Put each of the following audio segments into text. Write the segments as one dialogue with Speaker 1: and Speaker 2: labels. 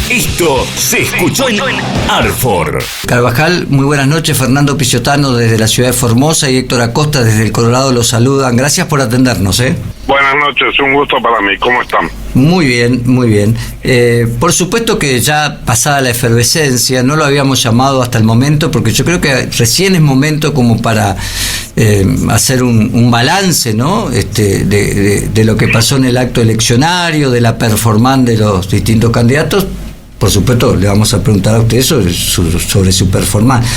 Speaker 1: Esto se escuchó en Arfor.
Speaker 2: Carvajal, muy buenas noches. Fernando Picciotano desde la ciudad de Formosa y Héctor Acosta desde el Colorado los saludan. Gracias por atendernos.
Speaker 3: Buenas noches, un gusto para mí. ¿Cómo están?
Speaker 2: Muy bien, muy bien. Por supuesto que ya pasada la efervescencia, no lo habíamos llamado hasta el momento porque yo creo que recién es momento como para hacer un balance, ¿no? De lo que pasó en el acto eleccionario, de la performance de los distintos candidatos. Por supuesto, le vamos a preguntar a usted sobre su performance.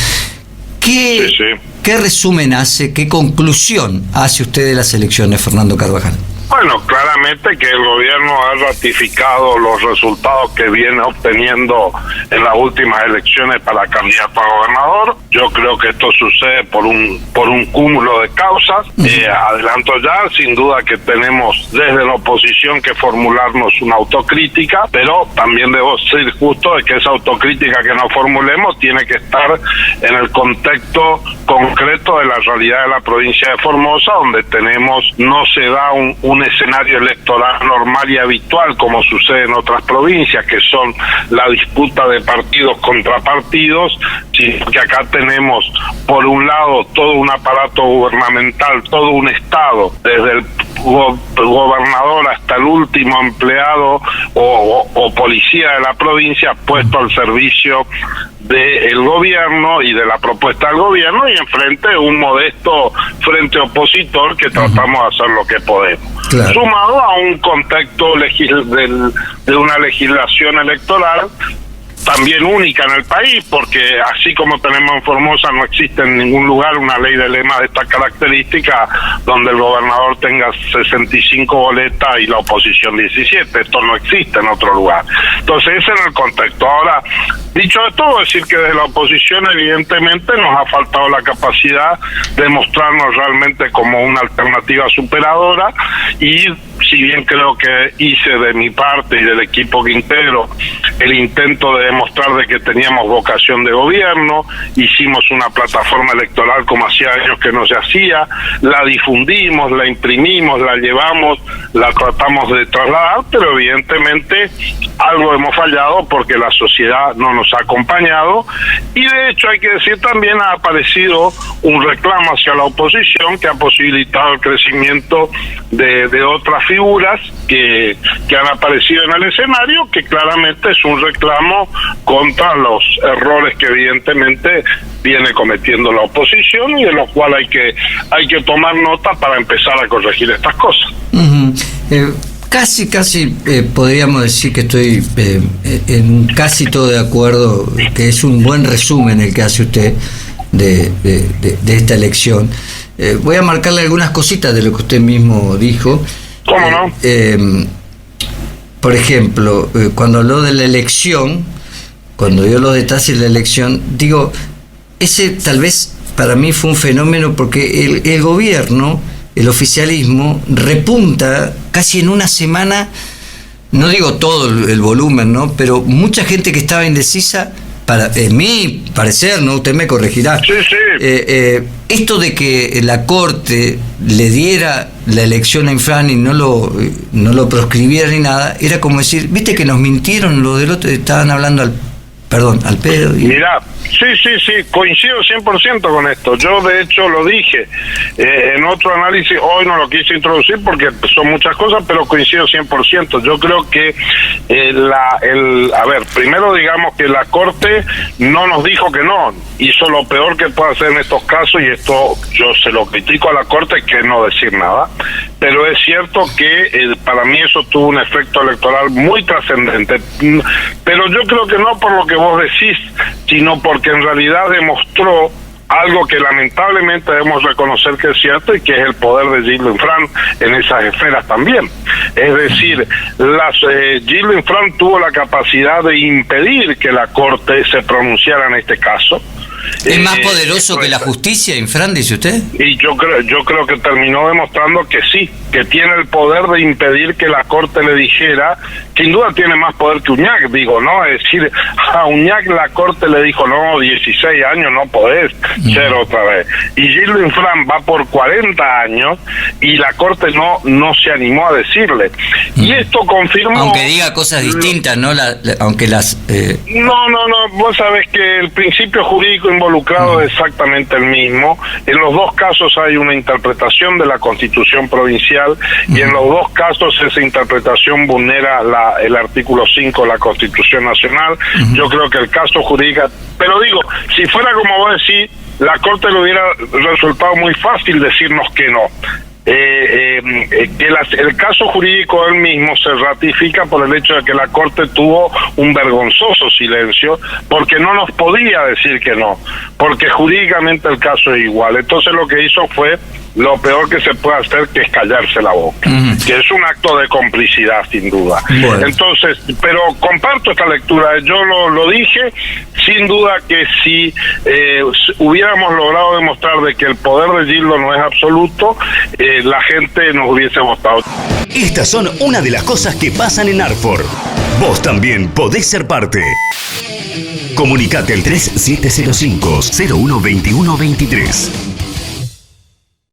Speaker 2: ¿Qué resumen hace, qué conclusión hace usted de las elecciones, Fernando Carvajal?
Speaker 3: Bueno, claramente que el gobierno ha ratificado los resultados que viene obteniendo en las últimas elecciones para candidato a gobernador. Yo creo que esto sucede por un cúmulo de causas. Adelanto ya, sin duda que tenemos desde la oposición que formularnos una autocrítica, pero también debo ser justo de que esa autocrítica que nos formulemos tiene que estar en el contexto concreto de la realidad de la provincia de Formosa, donde no se da un escenario electoral normal y habitual como sucede en otras provincias, que son la disputa de partidos contra partidos, sino que acá tenemos por un lado todo un aparato gubernamental, todo un Estado, desde el gobernador hasta el último empleado o policía de la provincia, puesto al servicio del gobierno y de la propuesta del gobierno, y enfrente un modesto frente opositor que tratamos de hacer lo que podemos. Claro. Sumado a un contexto de una legislación electoral también única en el país, porque así como tenemos en Formosa, no existe en ningún lugar una ley de lema de esta característica donde el gobernador tenga 65 boletas y la oposición 17. Esto no existe en otro lugar. Entonces ese es el contexto. Ahora, dicho esto, decir que desde la oposición evidentemente nos ha faltado la capacidad de mostrarnos realmente como una alternativa superadora, y si bien creo que hice de mi parte y del equipo que integro el intento de demostrar de que teníamos vocación de gobierno, hicimos una plataforma electoral como hacía años que no se hacía, la difundimos, la imprimimos, la llevamos, la tratamos de trasladar, pero evidentemente algo hemos fallado porque la sociedad no nos ha acompañado, y de hecho hay que decir también ha aparecido un reclamo hacia la oposición que ha posibilitado el crecimiento de otras figuras que han aparecido en el escenario, que claramente es un reclamo contra los errores que evidentemente viene cometiendo la oposición y de los cuales hay que tomar nota para empezar a corregir estas cosas.
Speaker 2: Casi podríamos decir que estoy en casi todo de acuerdo, que es un buen resumen el que hace usted de esta elección. Voy a marcarle algunas cositas de lo que usted mismo dijo.
Speaker 3: ¿Cómo no?
Speaker 2: Por ejemplo, cuando habló de la elección, cuando dio los detalles de la elección, digo, ese tal vez para mí fue un fenómeno porque el gobierno, el oficialismo, repunta casi en una semana, no digo todo el volumen, ¿no? Pero mucha gente que estaba indecisa, en mi parecer, ¿no? Usted me corregirá.
Speaker 3: Sí.
Speaker 2: Esto de que la Corte le diera la elección a Infran y no lo proscribiera ni nada, era como decir, viste que nos mintieron los del otro, estaban hablando al pedo.
Speaker 3: Mirá, sí, coincido 100% con esto. Yo de hecho lo dije en otro análisis, hoy no lo quise introducir porque son muchas cosas, pero coincido 100%. Yo creo que primero digamos que la Corte no nos dijo que no, hizo lo peor que puede hacer en estos casos, y esto yo se lo critico a la Corte, que no decir nada, pero es cierto que para mí eso tuvo un efecto electoral muy trascendente, pero yo creo que no por lo que vos decís, sino porque en realidad demostró algo que lamentablemente debemos reconocer que es cierto, y que es el poder de Gildo Infran en esas esferas también. Es decir, Gildo Infran tuvo la capacidad de impedir que la Corte se pronunciara en este caso.
Speaker 2: ¿Es más poderoso que la justicia, Infran, dice usted?
Speaker 3: Y yo creo que terminó demostrando que sí, que tiene el poder de impedir que la Corte le dijera, que sin duda tiene más poder que Uñac, digo, ¿no? Es decir, a Uñac la Corte le dijo, no, 16 años no podés ser otra vez. Y Gildo Infran va por 40 años y la Corte no se animó a decirle. Y esto confirmó...
Speaker 2: Aunque diga cosas distintas, ¿no? Aunque las...
Speaker 3: No, vos sabés que el principio jurídico involucrado es exactamente el mismo. En los dos casos hay una interpretación de la Constitución provincial y en los dos casos esa interpretación vulnera el artículo 5 de la Constitución Nacional. Yo creo que el caso jurídico... Pero digo, si fuera como vos decís, la Corte le hubiera resultado muy fácil decirnos que no. El caso jurídico él mismo se ratifica por el hecho de que la Corte tuvo un vergonzoso silencio porque no nos podía decir que no, porque jurídicamente el caso es igual. Entonces lo que hizo fue lo peor que se puede hacer, que es callarse la boca, que es un acto de complicidad sin duda. Bueno. Entonces, pero comparto esta lectura, yo lo dije, sin duda que si hubiéramos logrado demostrar de que el poder de Gildo no es absoluto, la gente nos hubiese votado.
Speaker 1: Estas son una de las cosas que pasan en Arfor. Vos también podés ser parte. Comunicate al 3705-012123.